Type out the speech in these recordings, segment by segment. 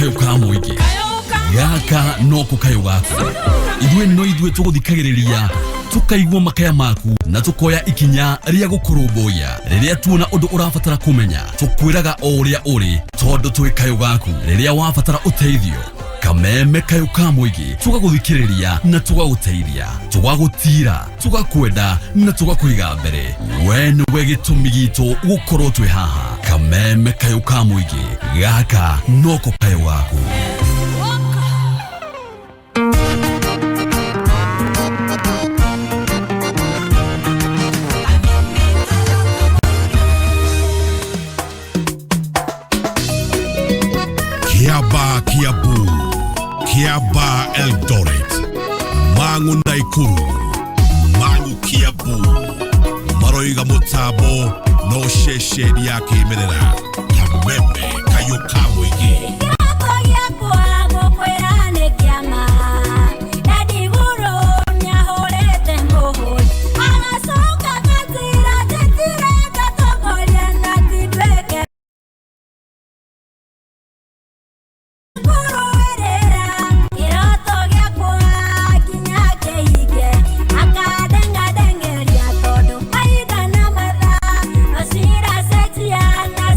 kayo ka muingi gaka no ko kayo gaku idwe no idwe tuguthikagiriria tukaigwa makaya maku na tukoya ikinya ria gukurumbuya riria tuona undu urafatara kumenya tukwiraga o uria uri tondu twi kayo gaku riria wafatara uteithio kameme kayo ka muingi tugaguthikiriria na tugaguteithia tugagutira tugakwenda na tugakuiga mbere we niwe gitumi gitu gukorwo twi haha kameme kayo ka muingi gaka noko kayo gaku Kiabu, Kiaba Eldoret, Mangu Naikuru, Mangu Kiabu, Maroiga Mutabo, no sheshedi ya kimerera, kameme kayo kamwigi. Ciana,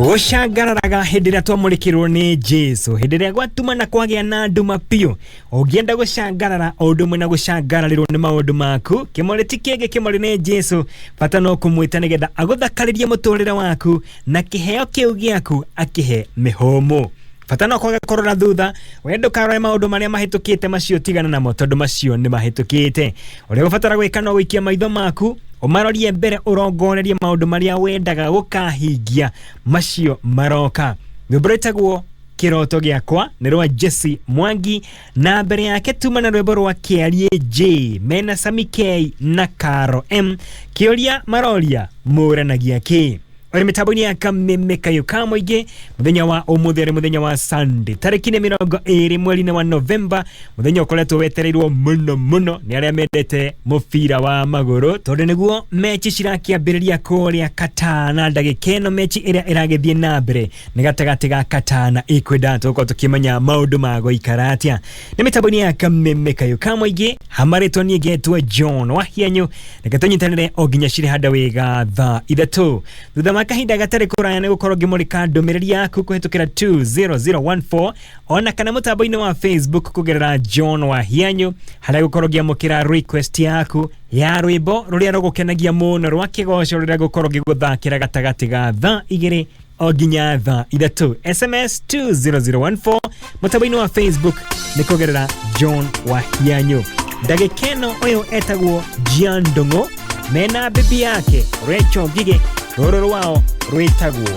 Gũcangararaga hĩndĩ ĩrĩa twamũrĩkĩrwo nĩ Jesũ, hĩndĩ ĩrĩa gwatuma na kwagĩa na nduma piũ, ũngĩenda gũcangarara o ũndũ ũmwe na gũcangararĩrwo nĩ maũndũ maku, kĩmũrĩ ti kĩngĩ kĩmũrĩ nĩ Jesũ, bata no kũmwĩta nĩgetha agũthakarĩrie mũtũrĩre waku na kĩheo kĩu gĩaku akĩhe mĩhũmũ. Bata no kwaga korora thutha, wendo karore maũndũ marĩa mahĩtũkĩte macio tigana namo tondũ macio nĩ mahĩtũkĩte. Ũrĩa ũbatara gwĩka no gũikia maitho maku, umarorie mbere urongorerie maundu maria wendaga gukahingia macio maroka. Rwimbo rwĩtagwo Kiroto Giakwa nĩ rwa Jesse Mwangi, na mbere yake tuma na rwimbo rwa Kiarie J mena Sami K na Karo M kĩũria maroria mũranagia kĩ. Ore mitambo-inĩ ya kamemeka yuka mũingĩ muthenya wa ũmũthĩ arĩ muthenya wa Sunday tarĩki 20 mweri wa November, muthenya ũkoretwo wetereirwo mũno nĩ arĩa mendete mũbira wa magũrũ tondũ nĩguo mechi cirakĩambĩrĩria kũrĩa Qatar, na ndagĩka ĩno mechi ĩrĩa ĩragĩthiĩ na mbere nĩ gatagatĩ ga Qatar na Ecuador. Tũkorwo tukĩmenya maũndũ ma gũikara atĩa nĩ mitambo-inĩ ya kamemeka yuka mũingĩ. Hamarĩtwo niĩ ngetwo John Wahianyu, reke tũnyitanĩre o nginya cirĩ handa wega thaa 3 thutha kahinda gatari kuraya nĩ gukorwo ngĩmũrĩka ndũmĩrĩri yaku kũhĩtũkĩra 20014 ona kana mũtambo-inĩ wa Facebook kũgerera John Wahianyu, harĩa gukorwo ngĩamũkĩra request yaku ya rwĩmbo rũrĩa rũgũkenagia mũno rwa kĩgoco rũrĩa gukorwo ngĩgũthakĩra gatagatĩ ga thaa 2 o nginya thaa 3. SMS 20014, mũtambo-inĩ wa Facebook nĩ kũgerera John Wahianyu. Ndagĩka ĩno ũyũ etagwo Jiandongo mena bibi yake Rachel Gige, rũrũ rwao rwĩtagwo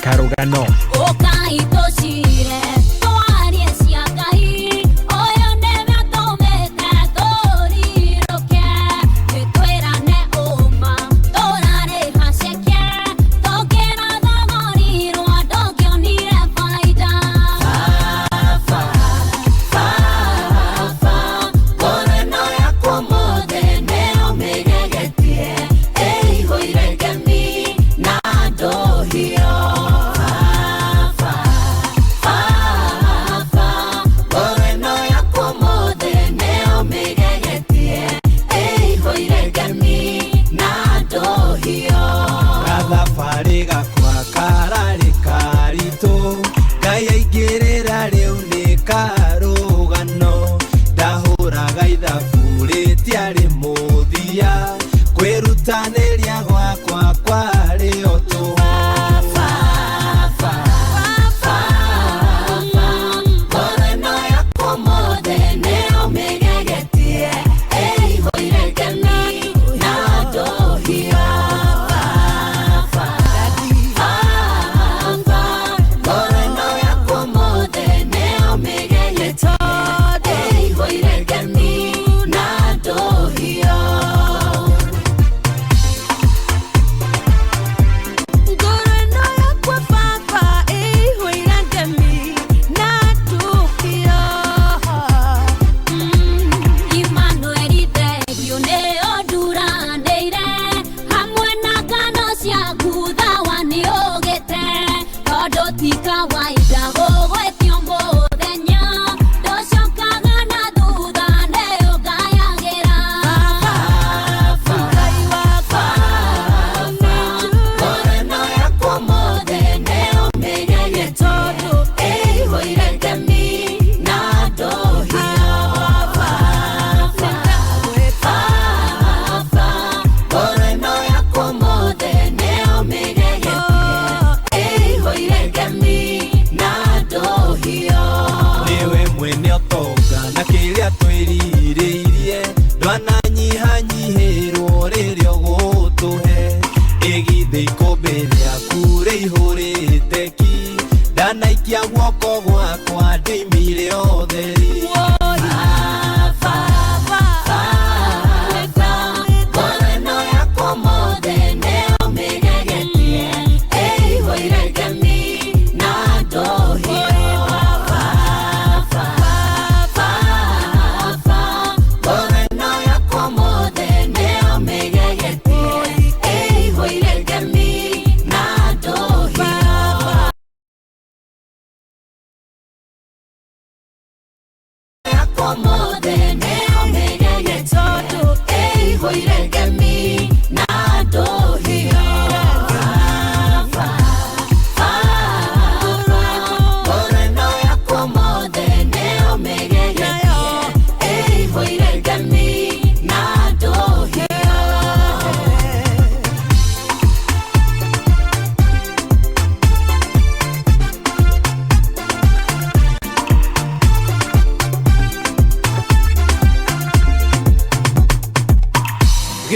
Karũgano.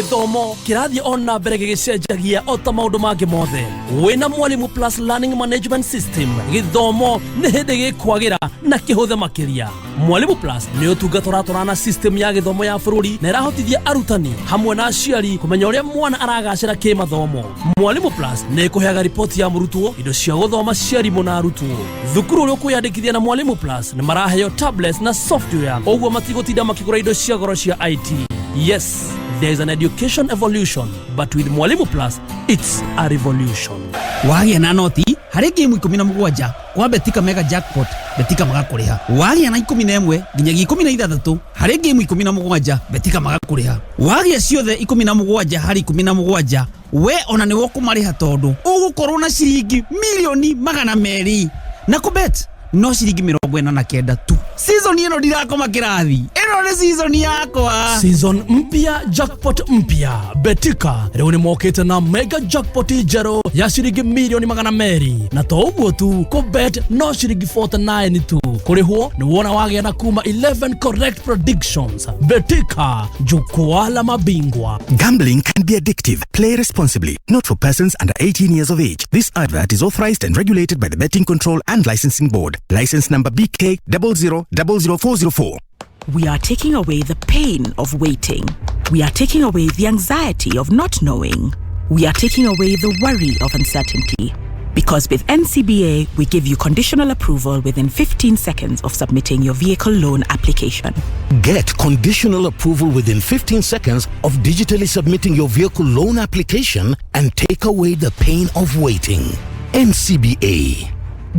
githomo kirathie ona mbere gicenjagia ota maundu mangi mothe wina Mwalimu Plus Learning Management System githomo ni hindi gikwagira na kihuthe makiria. Mwalimu Plus ni utungata ũratwarana system ya githomo ya bururi na irahotithia arutani hamwe na aciari kumenya uria mwana aragacira kimathomo. Mwalimu Plus ni kuheaga ripoti ya murutwo, indo cia guthoma cia rimu na arutwo. Thukuru uria kwiyandikithia na Mwalimu Plus ni maraheo tablets na software, oguo matigotinda makigura indo cia goro cia IT. Yes, there is an education evolution, but with Mwalimu Plus, it's a revolution. Wagia na noti, hari game 17 kwa Betika Mega Jackpot, Betika magakuriha. Wagia na 11 nginyagia 16, hari game 17 Betika magakuriha. Wagia ciothe 17 hari 17, we ona ni wokumariha tondu ugukorwo na ciringi milioni 200 na kubet no ciringi 49 tu. Season ino ndirakoma kirathi, ino ni season yakwa. Season mpya, jackpot mpya. Betika leo ni mokete na mega jackpot jero ya shiringi milioni 200 na to uguo tu kubet no shiringi 49 tu. Kurihwo ni wona wagia na kuma 11 correct predictions. Betika, jukwaa la mabingwa. Gambling can be addictive. Play responsibly. Not for persons under 18 years of age. This advert is authorized and regulated by the Betting Control and Licensing Board. License number BK 0000404. We are taking away the pain of waiting. We are taking away the anxiety of not knowing. We are taking away the worry of uncertainty. Because with NCBA, we give you conditional approval within 15 seconds of submitting your vehicle loan application. Get conditional approval within 15 seconds of digitally submitting your vehicle loan application and take away the pain of waiting. NCBA.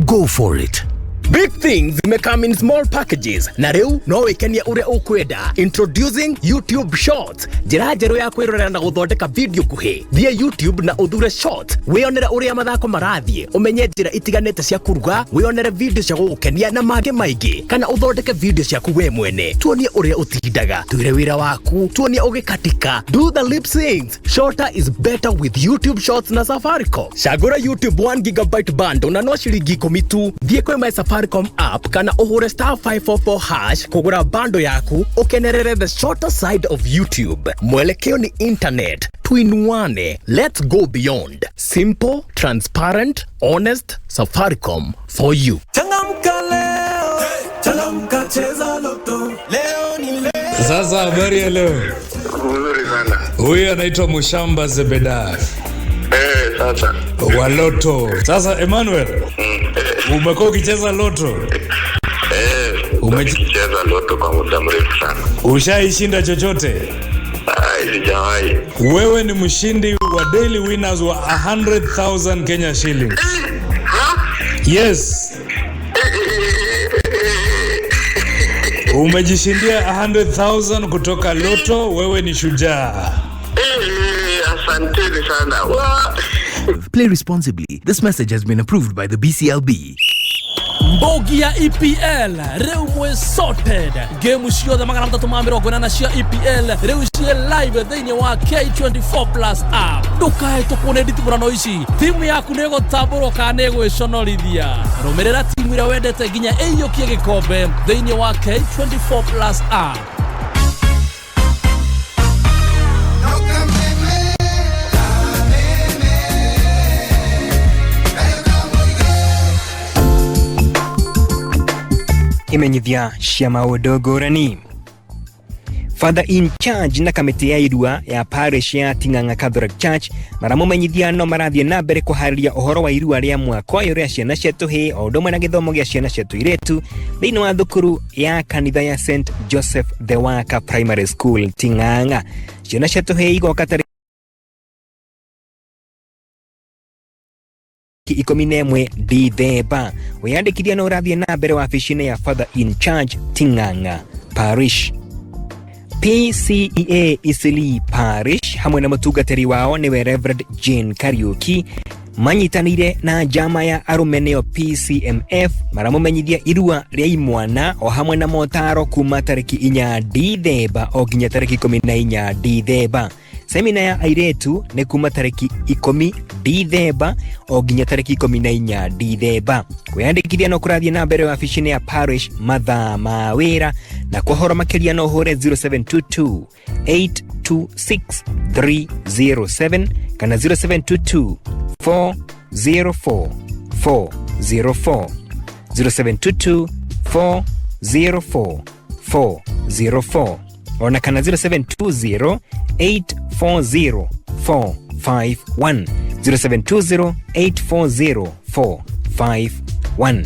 Go for it. Big things may come in small packages. Na reu no wikenia uria ukwenda. Introducing YouTube Shorts. Njira njeru ya kwirorera na guthondeka video kuhi. Thie YouTube na uthure Shorts. Wionere uria mathako marathie. Umenye njira itiganite cia kuruga. Wionere video cia gukenia na mangĩ maingĩ. Kana uthondeke video ciaku we mwene. Tuonie uria utindaga. Tuire wira waku. Tuonie ugikatika. Do the lip syncs. Shorter is better with YouTube Shorts na Safaricom. Chagura YouTube 1 GB bundle na no shilingi 10 tu. Thie kwa my Safaricom app kana uhure *544# kugura bando yaku ukenerere the shorter side of YouTube. Mwelekeo ni internet tuinuane. Let's go beyond. Simple, transparent, honest. Safaricom for you. Changamka leo, changamka cheza loto. Leo ni leo. Sasa habari ya leo. Nzuri sana. Huyu anaitwa Mushamba Zebedar. Sasa. Wa loto. Sasa Emmanuel. Umekuwa ukicheza loto? Umecheza loto kwa muda mrefu sana. Ushaishinda chochote? Sijawahi. Wewe ni mshindi wa daily winners wa 100,000 Kenya shillings. Yes. Umejishindia 100,000 kutoka loto, wewe ni shujaa. Asante sana. Play responsibly. This message has been approved by the BCLB. Mbogi ya EPL reu mwe sorted. Game ciothe 380 cia EPL reu cie live thĩinĩ wa K24 Plus app. Ndukae tukune nditimurano ici. Timu yaku nĩ gũtambũrwo kana nĩ gwĩconorithia. Rũmĩrĩra timu ĩrĩa wendete nginya ĩiyũkie gĩkombe thĩinĩ wa K24 Plus app. Imenyithia cia maũndũ ngũrani. Father in charge na kamiti ya irua ya parish ya Ting'ang'a Catholic Church maramumenyithia no marathie na mbere kuharĩria ũhoro wa irua rĩa mwaka ũyũ rĩa ciana cia tũhĩ o ũndũ ũmwe na gĩthomo gĩa ciana cia tũirĩtu thĩinĩ wa thukuru ya kanitha ya St Joseph the Waka Primary School Ting'ang'a. Ciana cia tũhĩ igoka tarĩki 11 Dithemba. Wĩyandĩkithia no ũrathie na mbere wabici-inĩ ya Father in charge Ting'ang'a Parish. PCEA Isili Parish hamwe na mũtungatĩri wao nĩwe Reverend Jane Kariuki manyitanĩire na njama ya arũme nĩyo PCMF maramumenyithia irua rĩa imwana o hamwe na motaro kuma tarĩki 4 Dithemba o nginya tarĩki 14 Dithemba. Semina ya airetu nĩ kuma tarĩki 10 Dithemba o nginya tarĩki 14 Dithemba. Kwĩyandĩkithia no kũrathie na mbere wabici-inĩ ya parish mathaa ma wĩra na kwa horo makeria no hore 0722 826 307 kana 0722 404 404 0722 404 404 ona kana 0720 840 451 0720 840 451.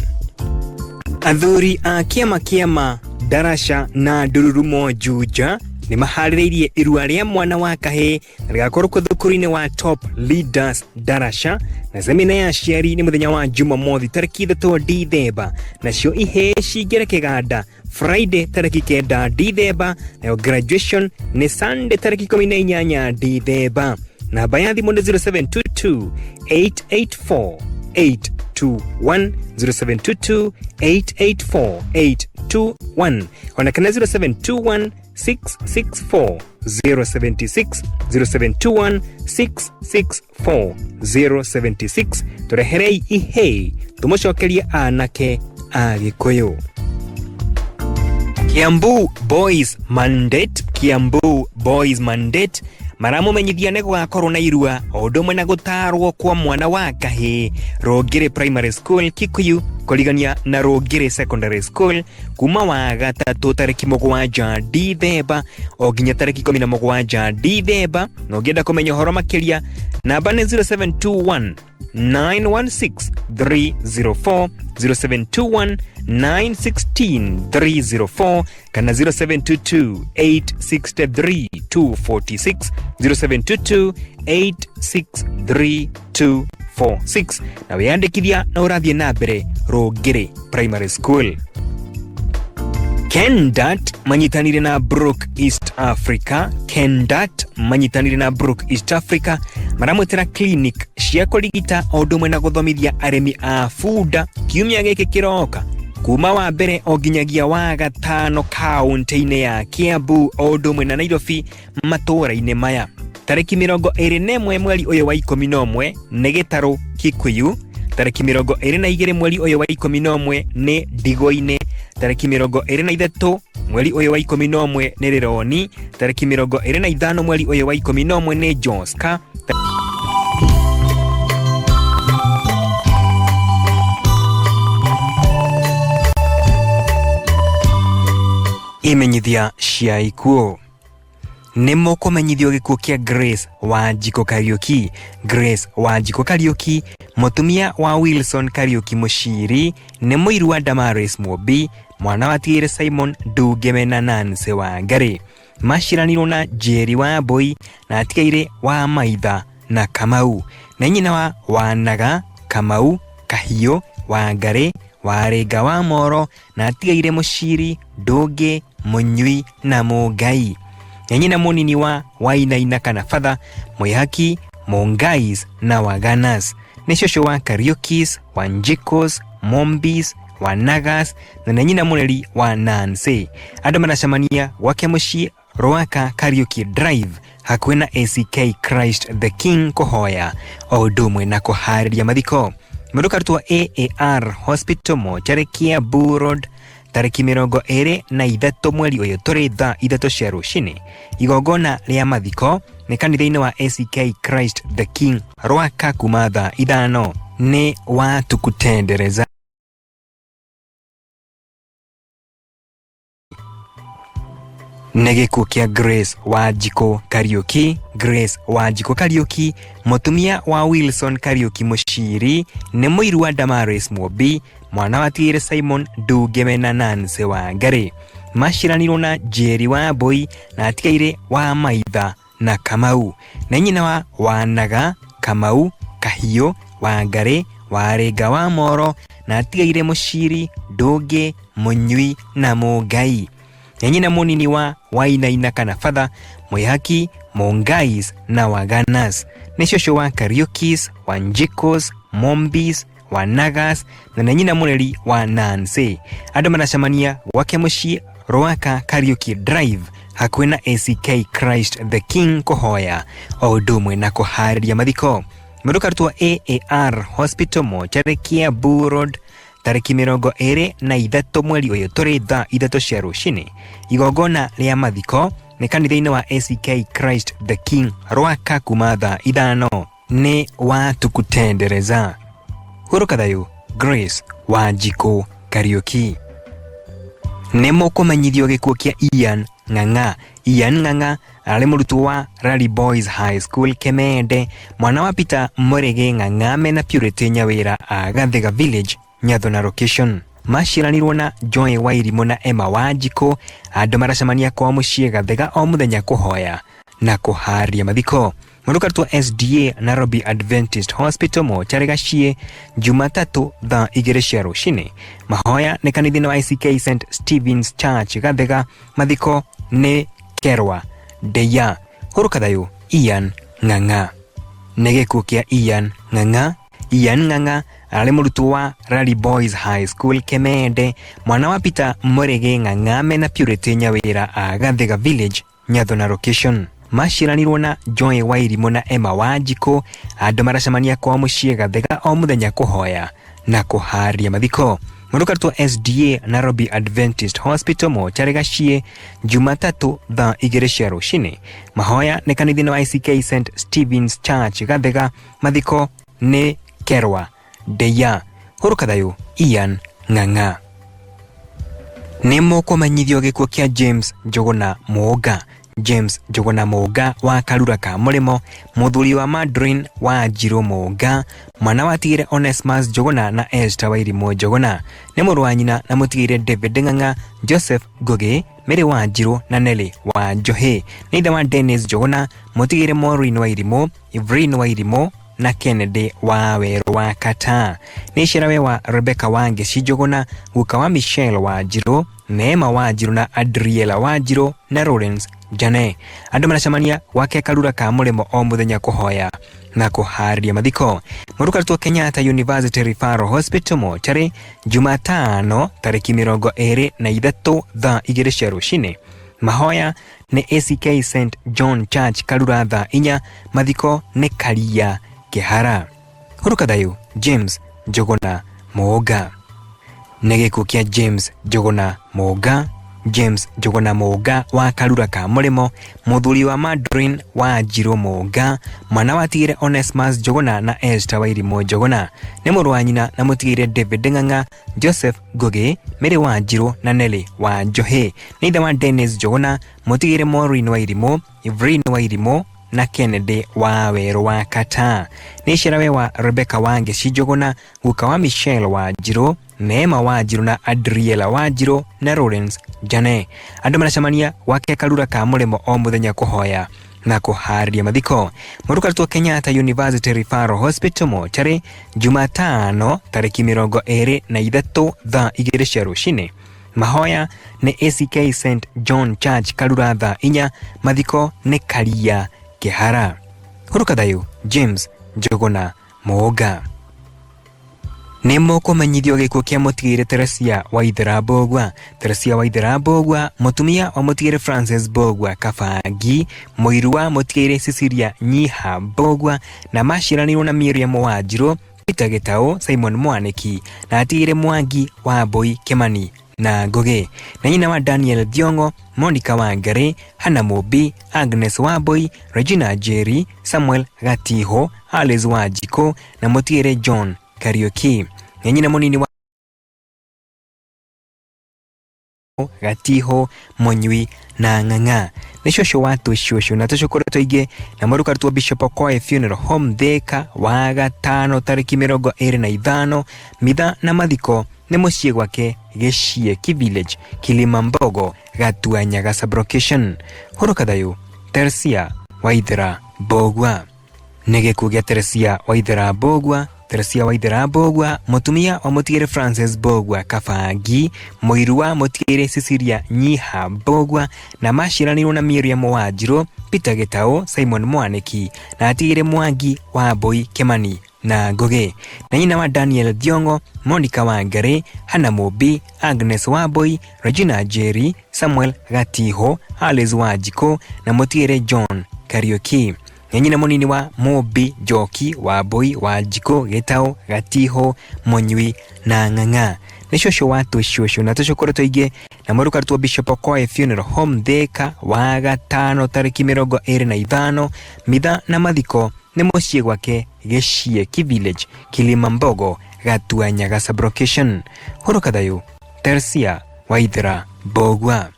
Athuri a kiama Darasha na Ndururumo Juja ni maharĩrĩirie irua rĩa mwana wa kahĩĩ na rĩgakorwo thukuru-inĩ wa Top Leaders Darasha, na semina ya aciari nĩ mũthenya wa Jumamothi tarĩki 3 Dithemba, nacio ihĩĩ cingĩre kĩganda Friday tarĩki 9 Dithemba, nayo graduation nĩ Sunday tarĩki 18 Dithemba. Namba ya thimũ nĩ 0722 884 821 0722 884 821 ona kana 0721 664 076 0721 664 076. Tureherei ihei tumucokerie anake a Gikuyu. Kiambu Boys Mandate maramumenyithia nĩ gũgakorwo na irua o ũndũ ũmwe na gũtarwo kwa mwana wa kahĩĩ Rũngĩrĩ Primary School Kikuyu kũrigania na Rũngĩrĩ Secondary School kuma wa gatatũ tarĩki 7 Dithemba o nginya tarĩki 17 Dithemba. Na ũngĩenda kũmenya ũhoro makĩria, namba nĩ 0721 916 304 0721 916 304 kana 0722 863 246 0722 863 246 na wĩandĩkithia na ũrathiĩ na mbere Rũngĩrĩ Primary School. Kendat manyitanire na Brook East Africa maramwĩtĩra clinic cia kũrigita o ũndũ ũmwe na gũthomithia arĩmi a bunda kiumia gĩkĩ kĩroka kuma wa mbere o nginyagia wa gatano kaunti-inĩ ya Kiambu o ũndũ ũmwe na Nairobi matũũra-inĩ maya. Tarĩki 21 mweri ũyũ wa 11 nĩ Gĩtarũ Kikuyu, tarĩki 22 mweri ũyũ wa 11 nĩ Ndigũ-inĩ, tarĩki 23 mweri ũyũ wa 11 nĩ Rĩroni, tarĩki 25 mweri ũyũ wa 11 nĩ Joska. Imenyithia cia ikuũ nĩ mũkũmenyithio gĩkuũ kĩa Grace Wanjiko Kariuki mũtumia wa Wilson Kariuki Mushiri nĩ mũiru wa Damaris Mwobi mwana wa Tigĩrĩ Simon Ndungeme na Nancy Wangari maciranirwo na Jerry wa Boy na Tigĩrĩ wa Maitha na Kamau na nyina wa Wanaga Kamau Kahiũ Wangari Warĩnga wa Moro na Tigĩrĩ Mushiri Ndũngĩ Munyui na Mũngai na nyina mũnini wa Wainaina kana Father Mwĩhaki Mongais na Waganas nĩ cũcũ wa Kariukis Wanjikos Mombis Wanagas na nyina mũneri wa Nancy. Andũ maracemania gwake mũciĩ Rwaka Kariuki Drive hakuhĩ na ACK Christ the King kũhoya o ũndũ ũmwe na kũharĩria mathiko. Mũndũ karutwo AAR Hospital Mochari Kiambu Road tarĩki 23 mweri ũyũ tũrĩ thaa 3 cia rũcinĩ. Igongona rĩa mathiko nĩ kanitha-inĩ wa ACK Christ the King Rwaka kuma thaa 5 nĩ watukutendereza. Nĩ gĩkuũ kĩa Grace Wanjiko Kariuki mũtumia wa Wilson Kariuki Mushiri nĩ mũiru wa Damaris Mwobi mwana wa Tigĩrĩ Simon Ndungeme na Nancy Wangari maciranirwo na Jerry wa Boy na Tigĩrĩ wa Maitha na Kamau na nyina wa Wanaga Kamau Kahiũ Wangari Warĩnga wa Moro na Tigĩrĩ Mushiri Ndũngĩ Munyui na Mũngai na nyina mũnini wa Wainaina kana Father Mwĩhaki Mongais na Waganas nĩ cũcũ wa Kariukis Wanjikos Mombis Wanagas na nyina mũneri wa Nancy. Andũ maracemania gwake mũciĩ Rwaka Kariuki Drive hakuhĩ na ACK Christ the King kũhoya o ũndũ ũmwe na kũharĩria mathiko. Mũndũ karutwo AAR Hospital Mochari Kiambu Road tariki 23 mweri uyu turi thaa 3 cia rucini. Igongona ria mathiko ni kanitha-ini wa ACK Christ the King rwaka kuma thaa 5 ni watukutendereza. Huruka thayo Grace Wanjiku Kariuki. Nemo kumanyithio gikuo kia Ian Ng'ang'a. Ian Ng'ang'a ari murutwo wa Rally Boys High School Kemende, mwana wa Peter Murege Ng'ang'a mena Purity Nyawira Gathega Village Nyathona location. Mashiranirwo na John Wahianyu na Emma Wanjiku, andu maracemania kwa muciĩ Gathega o muthenya kuhoya na kuharia mathiko. Murukartwo SDA Nairobi Adventist Hospital mochari Gaciĩ Jumatatu thaa 2 cia rucini. Mahoya ni kanitha wa ICK St Stephen's Church Gathega. Mathiko ni kerwa deya. Huruka thayo Ian Ng'ang'a. Negekuo kia Ian Ng'ang'a. Ian Ng'ang'a ari murutwo wa Rally Boys High School Kemende, mwana wa Peter Murege Ng'ang'a mena Purity Nyawira Gathega Village Nyathona location. Mashiranirwo na John Wahianyu na Emma Wanjiku, andu maracemania kwa muciĩ Gathega o muthenya kuhoya na kuharia mathiko. Murukartwo SDA Nairobi Adventist Hospital mochari Gaciĩ Jumatatu thaa 2 cia rucini. Mahoya ni kanitha wa ICK St Stephen's Church Gathega. Mathiko ni kerwa deya. Huruka thayo Ian Ng'ang'a. Nemo kumanyithio gikuo kia James Njuguna Muoga. James Njuguna Muoga wa Karura ka Murimo, muthuri wa Madrin wa Njiro Muoga, mwana wa tigire Onesmus Njuguna na Esther Wairimu Njuguna. Ni mũrũ wa nyina na mutigire David Ng'ang'a, Joseph Ngugi, Mary wa Njiro na Nelly wa Njohi. Ni ithe wa Dennis Njuguna, mutigire Maureen Wairimu, Evelyn Wairimu na Kennedy wa Weru wa Kata. Ni shirawe wa Rebecca wa Ngeci Njuguna, guka wa Michelle wa Njiro, Neema wa Njiro na Adriela wa Njiro na Lawrence Jane. Andu maracemania wake Karura ka Murimo o muthenya kuhoya na kuharia mathiko. Murukartwo Kenyatta University Referral Hospital mochari Jumatano tariki 23 thaa 2 cia rucini. Mahoya ni ACK St John Church Karura thaa 4. Mathiko ni Karia Kihara. Huruka thayo James Njuguna Muoga. Negekuo kia James Njuguna Muoga. James Njuguna Muoga wa Karura ka Murimo, muthuri wa Madrin wa Njiro Muoga, mwana wa tigire Onesmus Njuguna na Esther Wairimu Njuguna. Ni mũrũ wa nyina na mutigire David Ng'ang'a, Joseph Ngugi, Mary wa Njiro na Nelly wa Njohi. Ni ithe wa Dennis Njuguna, mutigire Maureen Wairimu, Evelyn Wairimu na Kennedy wa Weru wa Kata. Ni shirawe wa Rebecca wa Ngeci Njuguna, guka wa Michelle wa Njiro, Neema wa Njiro na Adriela wa Njiro na Lawrence Jane. Andu maracemania wake Karura ka Murimo o muthenya kuhoya na kuharia mathiko. Murukartwo Kenyatta University Referral Hospital mochari Jumatano tariki 23 thaa 2 cia rucini. Mahoya ni ACK St John Church Karura thaa 4. Mathiko ni Karia Kihara. Huruka thayo James Njuguna Muoga. Nemo kumanyithio gikuo kia mutigire Teresia Waithera Mbogwa. Teresia Waithera Mbogwa, mutumia wa mutigire Francis Mbogwa Kabangi, muiru wa mutigire Cecilia Nyiha Mbogwa, na mashiranirwo na Miriam Wanjiru, Peter Gitau, Simon Mwaniki na atigire Mwangi wa Boy Kimani na Ngugi. Na nyina wa Daniel Thiongo, Monica Wangari, Hannah Mobi, Agnes Wambui, Regina Jerry, Samuel Gatiho, Alice Wanjiku na mutigire John Kariuki. Nyina munini wa Gatiho, Monywi na Ng'ang'a. Ni shosho watu shosho na tushukuru toige na murukartwo Bishop Okoye Funeral Home Thika wa Gatano tariki 25. Mitha na mathiko ni muciĩ gwake Gĩciĩ Village, Kilimambogo, Gatuanyaga Sublocation. Huruka thayo Teresia Waithera Mbogwa. Negekuo gia Teresia Waithera Mbogwa. Teresia Waithera Mbogwa, mutumia wa mutigire Francis Mbogwa Kabangi, muiru wa mutigire Cecilia Nyiha Mbogwa, na mashiranirwo na Miriam Wanjiru, Peter Gitau, Simon Mwaniki na atigire Mwangi wa Boy Kimani na Ngugi. Na nyina wa Daniel Thiongo, Monica Wangari, Hannah Mobi, Agnes Wambui, Regina Jerry, Samuel Gatiho, Alice Wanjiku na mutigire John Kariuki. nyina munini wa Mobi, Joki, Waboi, Wajiko, Getao, Gatiho, Monywi na Ng'ang'a. Nĩ cũcũ wa tũcũcũ na tũcũkũrũ tũingĩ na mũruka rũtwo Bishop Okoye Funeral Home Thika wa gatano tarĩki 25 mitha na mathiko nĩ mũciĩ gwake Gĩcieki Village, Kilimambogo, Gatuanya Sublocation. Hũrũka thayũ Tercia Waithera Mbogwa.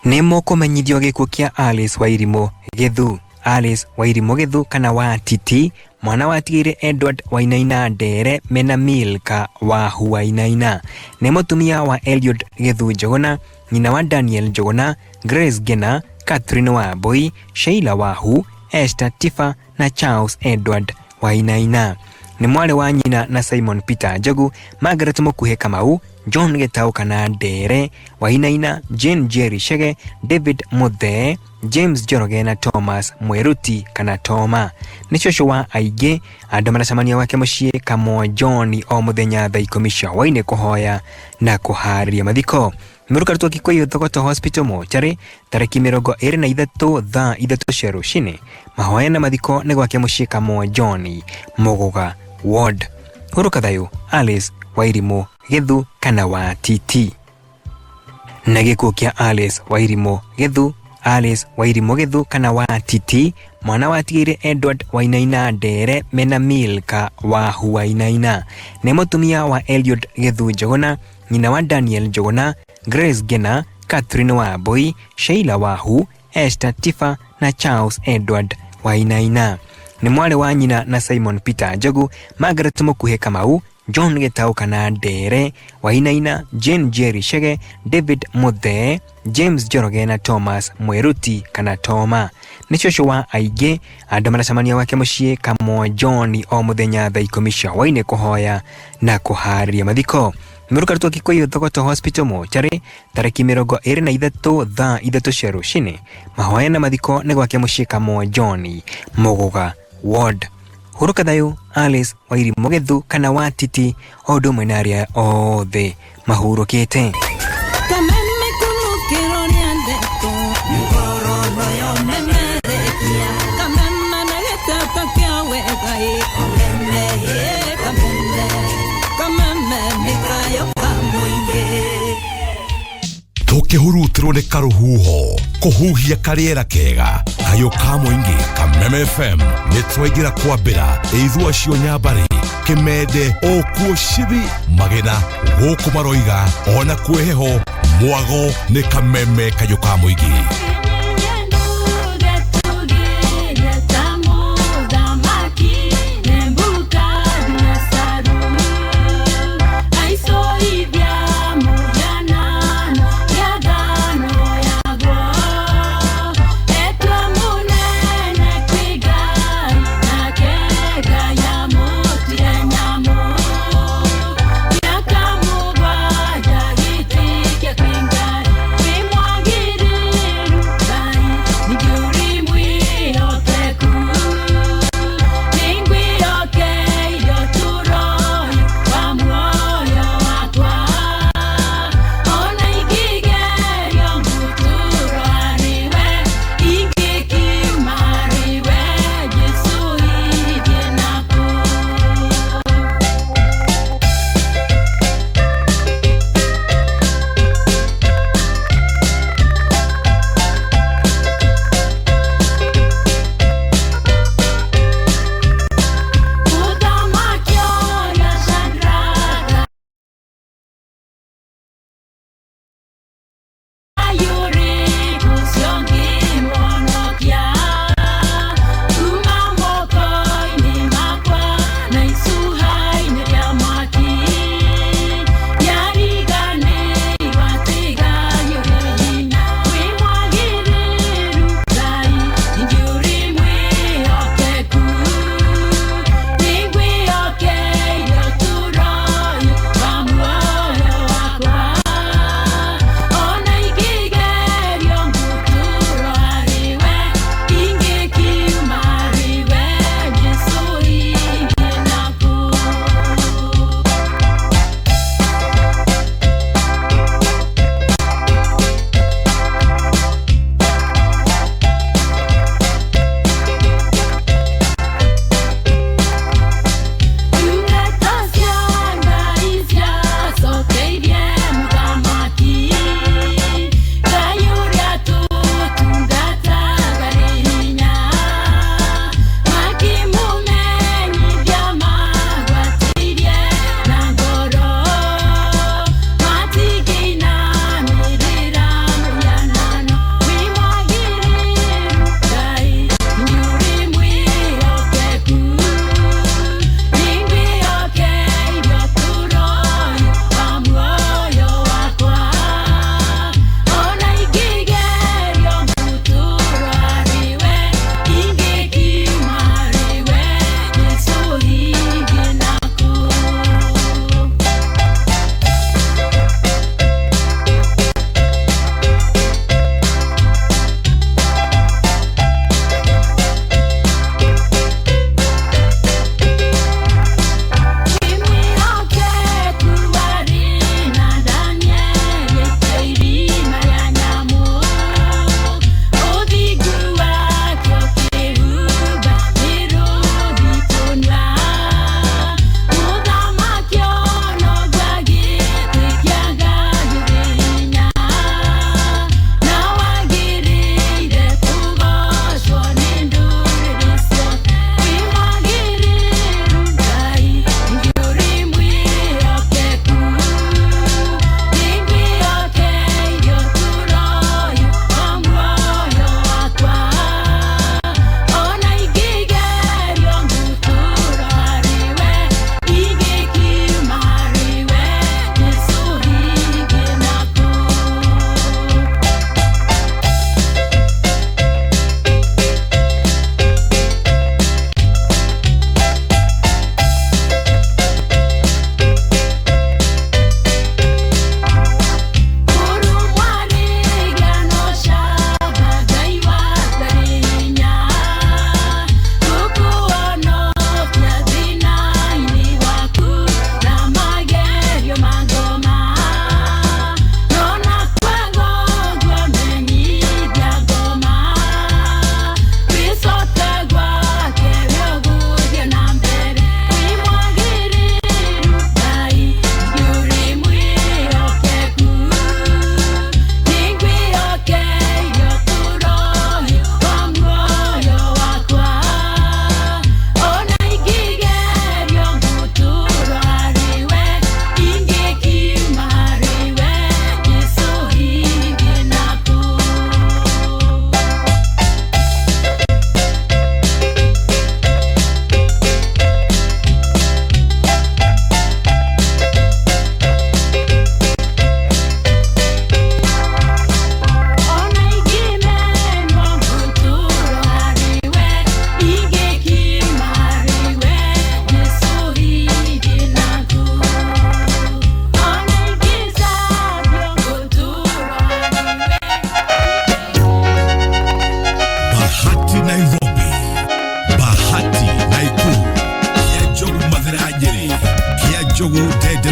Nĩ mũkũmenyithio gĩkuũ kĩa Alice Wairimu Githu. Alice Wairimu Githu kana wa Titi, mwana watigĩire Edward Wainaina Ndere mena Milka wa Huwainaina. Nĩ mũtumia wa Eliud Githu Njogona, nyina wa Daniel Njogona, Grace Gena, Catherine Wambui, Sheila Wahu, Esther Tifa na Charles Edward Wainaina. Nĩ mwarĩ wa nyina na Simon Peter Njogu, Margaret Mukuhe Kamau, John Getau kana Ndere, Wainaina, Jane Jerry Shege, David Muthe, James Joroge na Thomas Mweruti kana Toma. Nĩ cũcũ wa aingĩ andũ maracemania wake mũciĩ Kamo John o mũthenya thaa 10 hwaĩ-inĩ kũhoya na kũharĩria mathiko. Mũruka rũtwo Kikuyu Thogoto Hospital Mochari tarĩki 23 thaa 3 cia rũcinĩ. Mahoya na mathiko nĩ gwake mũciĩ Kamo John Mũgũga Ward. Hũrũka thayũ Alice Wairimu Githu kana wa Titi. Na gĩkuũ kĩa Alice Wairimu Githu, Alice Wairimu Githu kana wa Titi, mwana watigĩire Edward Wainaina Ndere mena Milka wa Huwainaina. Nĩ mũtumia wa Eliud Githu Njogona, nyina wa Daniel Njogona, Grace Gena, Catherine Wambui, Sheila Wahu, Esther Tifa na Charles Edward Wainaina. Nĩ mwarĩ wa nyina na Simon Peter Njogu, Margaret Mukuhe Kamau, John Getau kana Ndere, Wainaina, Jane Jerry Shege, David Muthe, James Joroge na Thomas Mweruti kana Toma. Nĩ cũcũ wa aingĩ andũ maracemania wake mũciĩ Kamo John o mũthenya thaa 10 hwaĩ-inĩ kũhoya na kũharĩria mathiko. Mũruka rũtwo Kikuyu Thogoto Hospital Mochari tarĩki 23 thaa 3 cia rũcinĩ. Mahoya na mathiko nĩ gwake mũciĩ Kamo John Mũgũga Ward. Hũrũka thayũ Alice Wairimu Githu kana wa Titi o ũndũ ũmwe na arĩa othe mahurũkĩte. Tũkĩhurutirwo nĩ karũhuho kũhuhia karĩera kega kayũ ka mũingĩ Kameme FM nĩ twaingĩra kwambĩra ithua cio Nyambarĩ Kĩmende okuo Cithi Magena gũkũ Maroiga ona kwĩheho Mwago nĩ Kameme kayũ ka mũingĩ.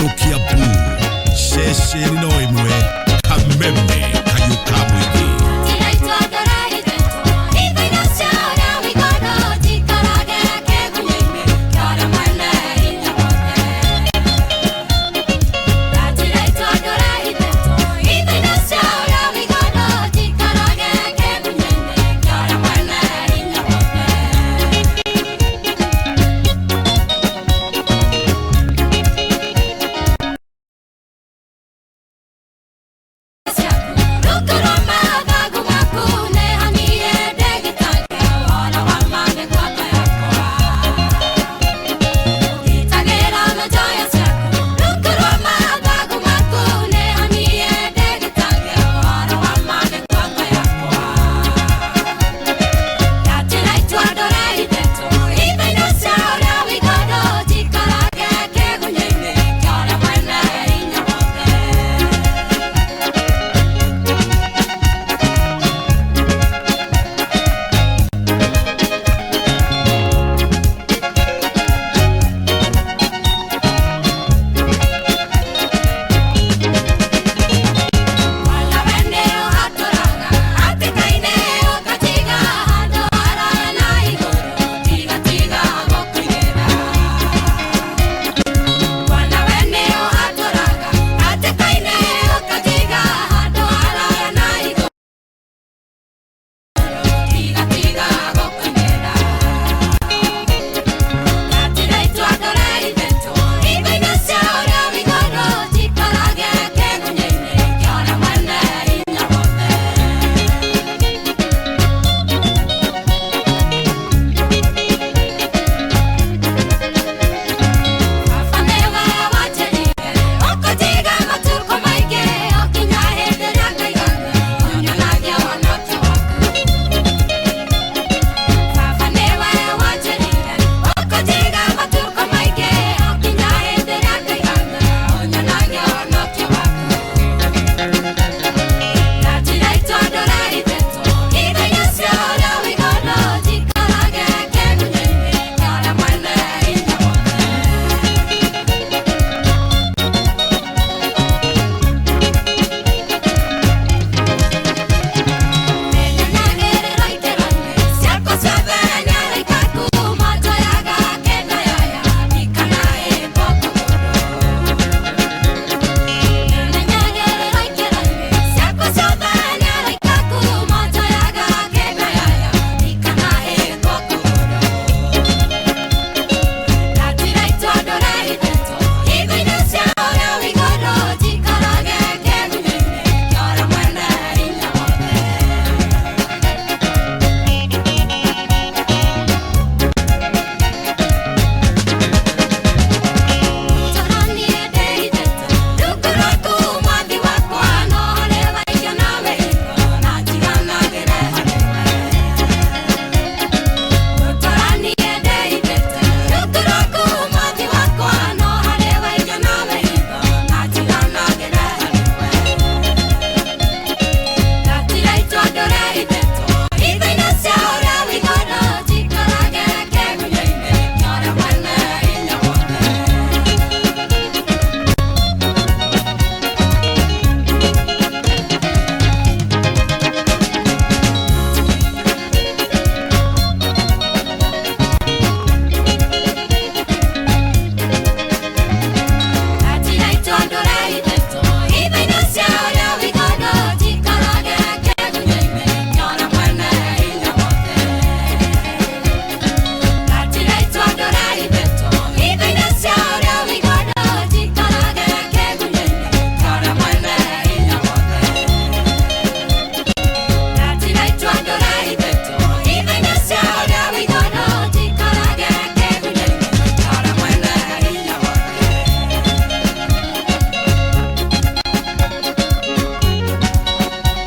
Meru Kiambu Sheshe no imwe Kameme Kayuka Mwingi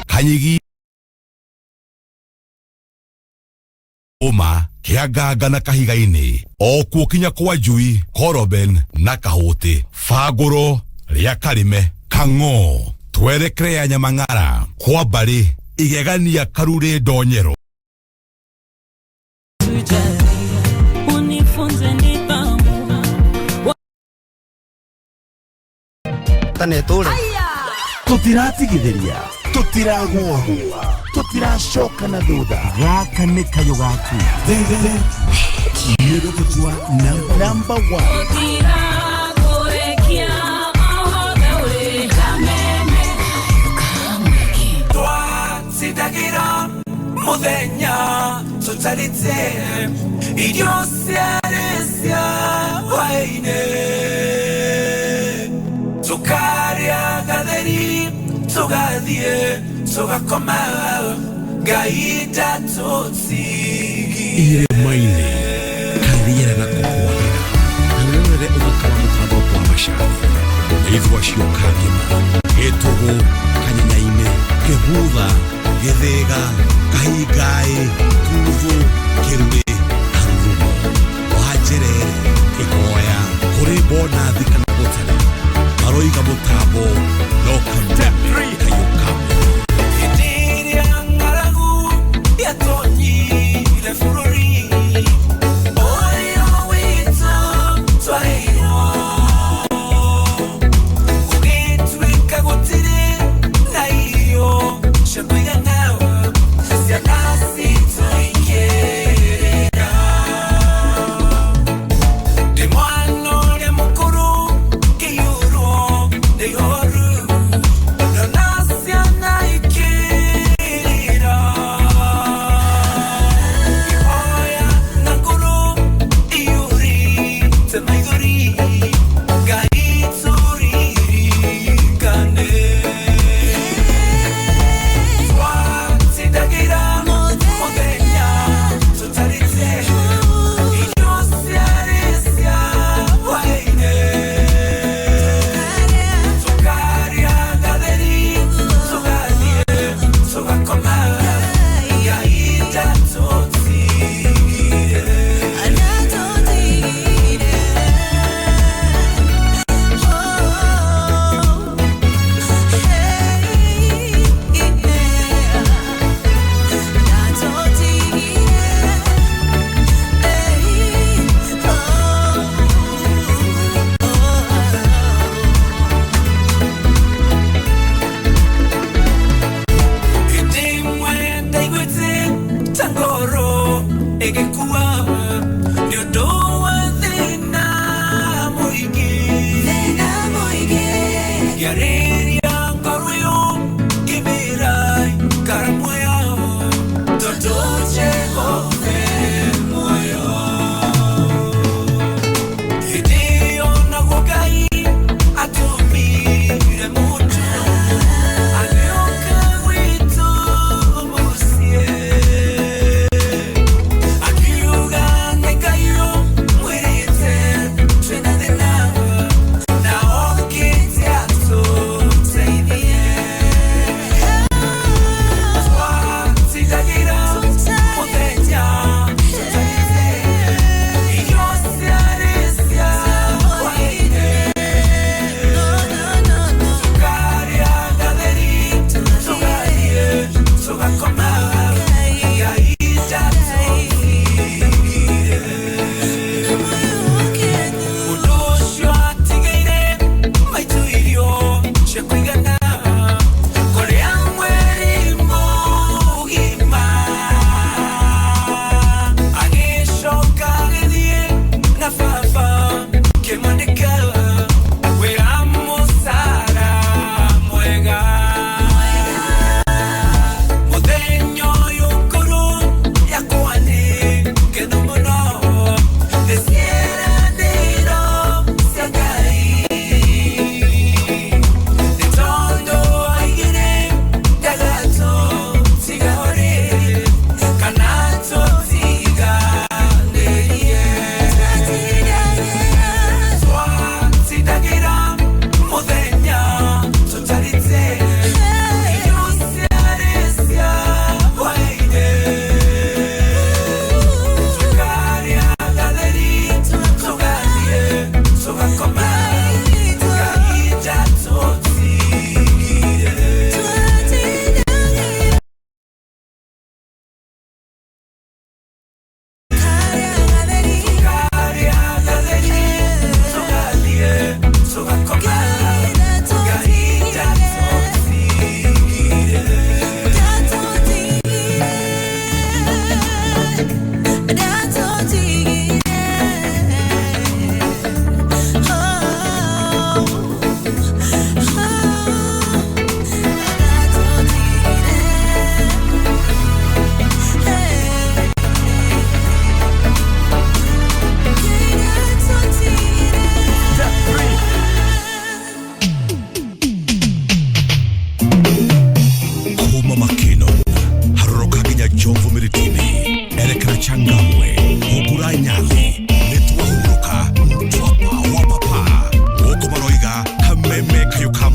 Kanyigi Oma Kiagaga na Kahigaini Okuo kinya kwa Jui Koroben na Kahote Fagoro ria Karime Kango twerekere Nyamang'ara kwa Bari igegania Karure Ndonyero. tane tole tutiratigithiria tutiraguohua tutiracoka na thutha gaka nĩ kayũ gaku nĩgũtua number 1 twatsindagira muthenya tutarite irio ciarecia hwaĩ-inĩ tukarĩa gatheri tugathiĩ tugakoma Ngai ndatũtigire irĩma-inĩ karĩera na kũhũagĩra na rĩrĩa ũgakama mũtambo kwa macani ithua cioka ngima gĩtũgũ kanyanya-inĩ kĩhutha gĩthĩga kahingaĩ kuthu kĩrũĩ harũrumo wanjĩrere kĩhoya kũrĩ bonathi kana gũtarĩ maroiga mũtambo no Ũkamenya kayũkamwe yatonyire bũrũri ũrĩa witũ twairwo gũgĩtuĩka gũtirĩ na irio cia kũigana ciana citũ ikĩrĩra ndĩ mwana ũrĩa mũkũrũ ngĩiyũrwo nĩ ihoru ndona ciana ikĩrĩra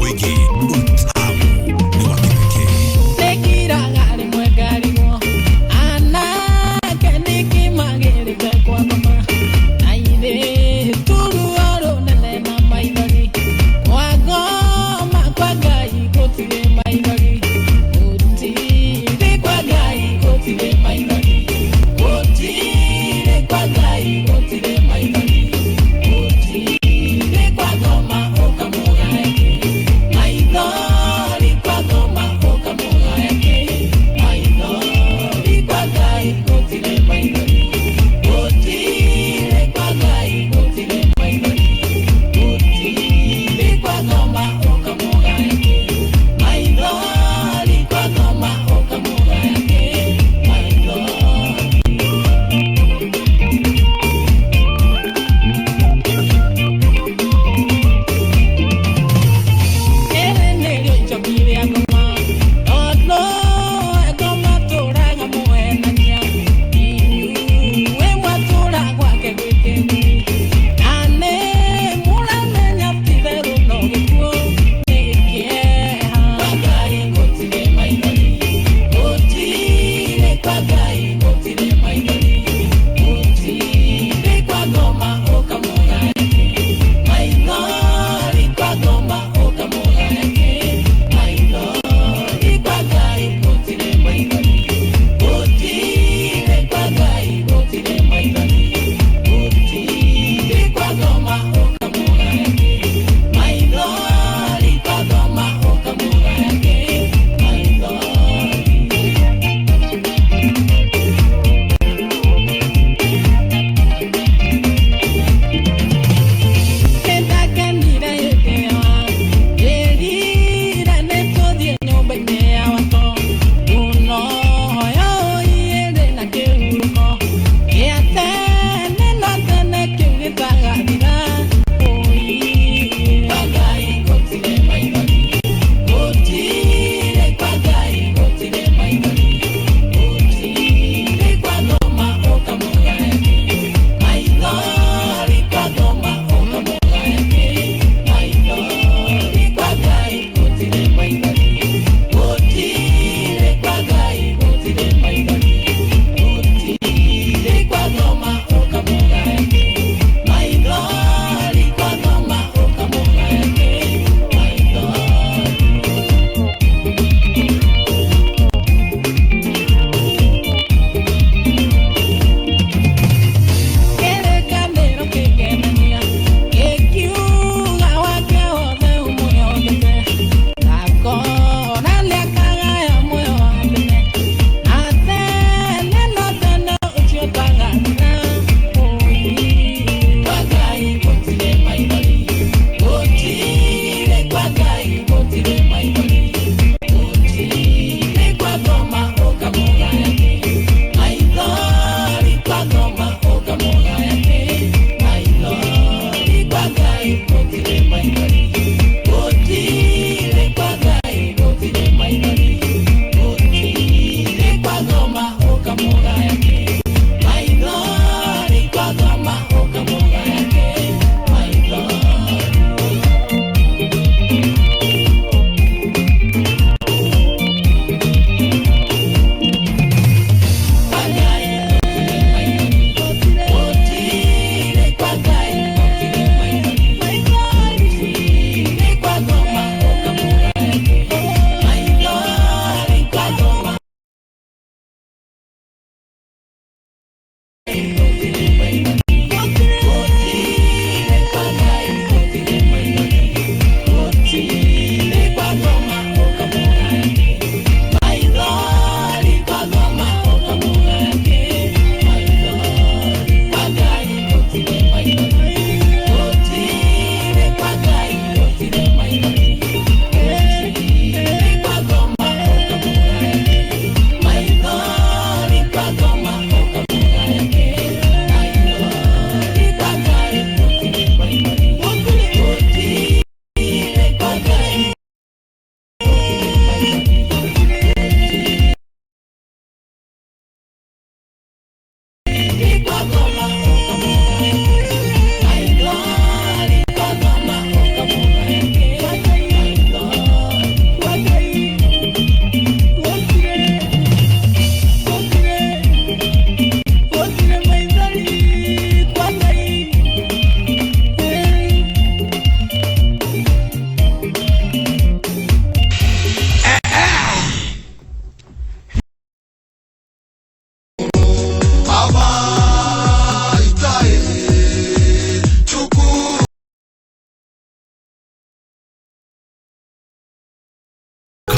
mwingi utamu ni wa kipekee.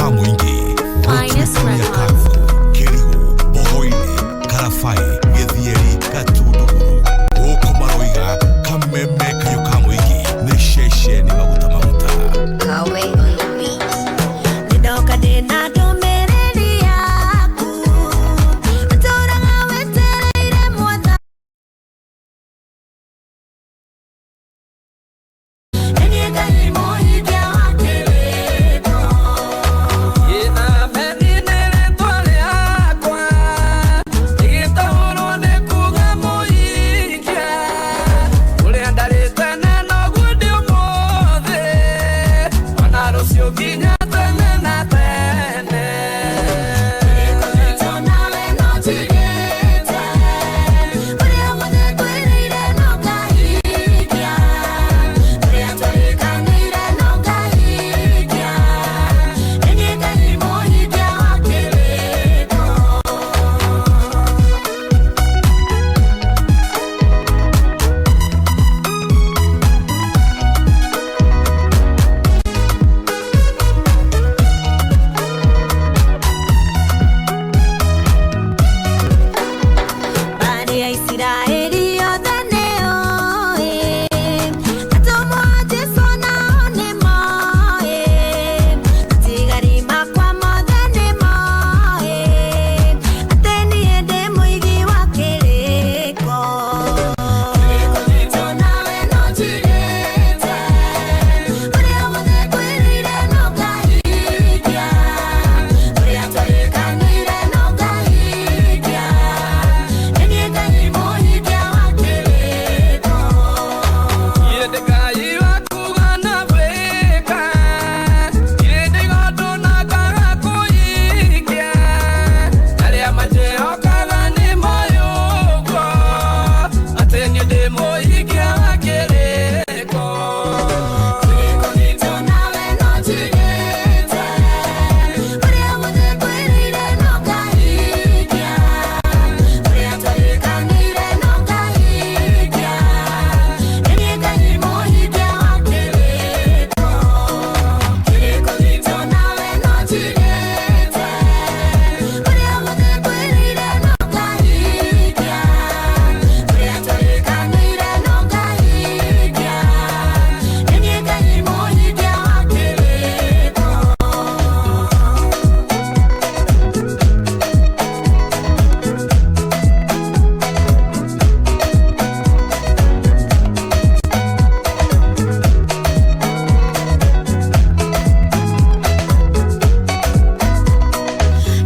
ka muingi gotuya kafu kerigo bohoini karafai gethieri gatunduguru Ũkamenya kameme kayo ka muingi ni sheshe ni maguta Kawe on the beat. Nidoka dena domereri yaku. Atora ngawe tereire mwatha. Eniega imo hibia wakeleko. Yena menine twale akwa. Igita horo ne kuga moikia. Ule andarete neno gudi umothe. Anarocio ginya tene na tene. Kiriko nawe no chigete. Uria mothe kwirire no kahikia. Uria turikanire no kahikia. Eniega imo hibia wakeleko. Bari ya Israeli yothe nĩoĩ. Atũmwo a Jesũ nao nĩmoĩ. Matigari makwa mothe nĩmoĩ. Atĩ niĩ ndĩ mũigi wa kĩrĩko. Kĩrĩko gitũ nawe no njigĩte. Ũrĩa wothe kwĩrĩire no ngahingia. Ũrĩa tũrĩkanĩire no ngahingia. Eniega imo hibia wakeleko. Yende ngai wakuga na gwĩka. Yende gondo na kaga kũhingia. Arĩa majehokaga nĩmoĩ ũguo. Atĩ niĩ ndĩ mũhingia wa kĩrĩko. Kĩrĩko gitũ nawe no njigĩte. Ũrĩa wothe kwĩrĩire no ngahingia. Ũrĩa tũrĩkanĩire no ngahingia. Eniega imo hibia wakeleko. Kĩrĩko gitũ nawe no njigĩte. Ũrĩa wothe kwĩrĩire no ngahingia. Ũrĩa tũrĩkanĩire no ngahingia. Eniega imo hibia wakeleko.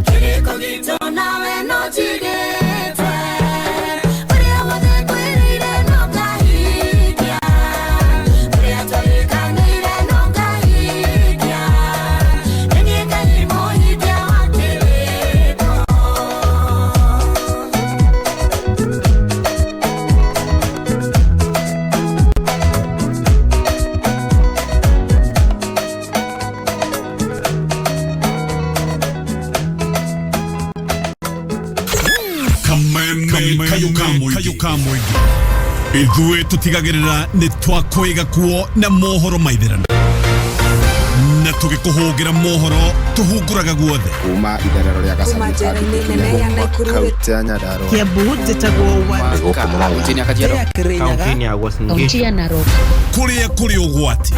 Kiriko gitũ nawe no njigĩte. Ũrĩa wothe kwĩrĩire no ngahingia. Ũrĩa tũrĩkanĩire no ngahingia. Eniega imo hibia wakeleko. kameme kayo ka muingi ithuĩ tũtigagĩrĩra nĩ twakwĩga kuo na mohoro maithĩrana na tũgĩkũhũngĩra mohoro tũhungũraga guothe kuma itherero rĩa Gacagĩ kaunti ya Nyandarua Kiambu njĩtagwo kaunti ya Kajiado kaunti ya Uasin Gishu kũrĩa kũrĩ ũgwati